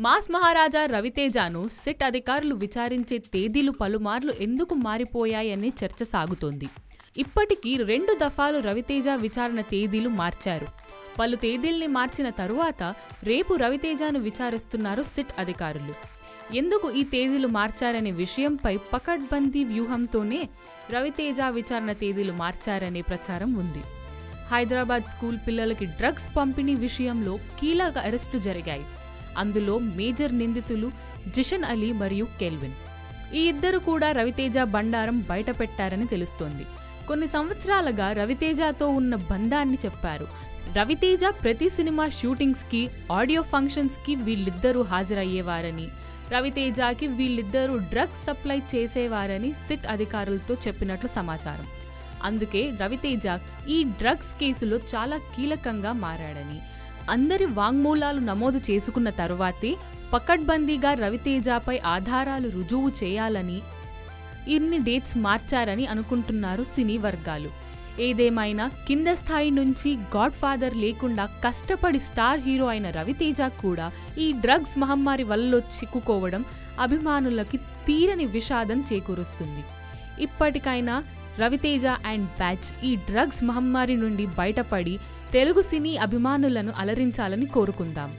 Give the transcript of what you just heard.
Mass మహారాజా రవితేజను SIT అధికారులు విచారించే తేదీలు పలుమార్లు ఎందుకు మారిపోయాయనే చర్చ సాగుతోంది. ఇప్పటికీ 2 దఫాలు రవితేజ విచారణ తేదీలు మార్చారు. పలు తేదీల్ని మార్చిన తరువాత రేపు రవితేజను విచారిస్తున్నారు సిట్ అధికారులు. ఎందుకు ఈ తేదీలు మార్చారనే విషయంపై పకడ్బందీ వ్యూహంతోనే రవితేజ విచారణ తేదీలు మార్చారనే ప్రచారం ఉంది. హైదరాబాద్ స్కూల్ పిల్లలకి డ్రగ్స్ పంపిణీ విషయంలో కీలక అరెస్టులు జరిగాయి. అందులో మేజర్ నిందితులు జిషన్ అలీ మరియు కెల్విన్. ఈ ఇద్దరు కూడా రవితేజ బండారం బయటపెట్టారని తెలుస్తోంది. కొన్ని సంవత్సరాలుగా రవితేజతో ఉన్న బంధాన్ని చెప్పారు. రవితేజ ప్రతి సినిమా షూటింగ్స్కి, ఆడియో ఫంక్షన్స్కి వీళ్ళిద్దరూ హాజరయ్యేవారని, రవితేజకి వీళ్ళిద్దరూ డ్రగ్స్ సప్లై చేసేవారని సిట్ అధికారులతో చెప్పినట్లు సమాచారం. అందుకే రవితేజ ఈ డ్రగ్స్ కేసులో చాలా కీలకంగా మారాడని, అందరి వాంగ్మూలాలు నమోదు చేసుకున్న తరువాతే పకడ్బందీగా రవితేజపై ఆధారాలు రుజువు చేయాలని ఇన్ని డేట్స్ మార్చారని అనుకుంటున్నారు సినీ వర్గాలు. ఏదేమైనా కింద స్థాయి నుంచి గాడ్ ఫాదర్ లేకుండా కష్టపడి స్టార్ హీరో అయిన రవితేజ కూడా ఈ డ్రగ్స్ మహమ్మారి వల్ల చిక్కుకోవడం అభిమానులకి తీరని విషాదం చేకూరుస్తుంది. ఇప్పటికైనా రవితేజ అండ్ బ్యాచ్ ఈ డ్రగ్స్ మహమ్మారి నుండి బయటపడి తెలుగు సినీ అభిమానులను అలరించాలని కోరుకుందాం.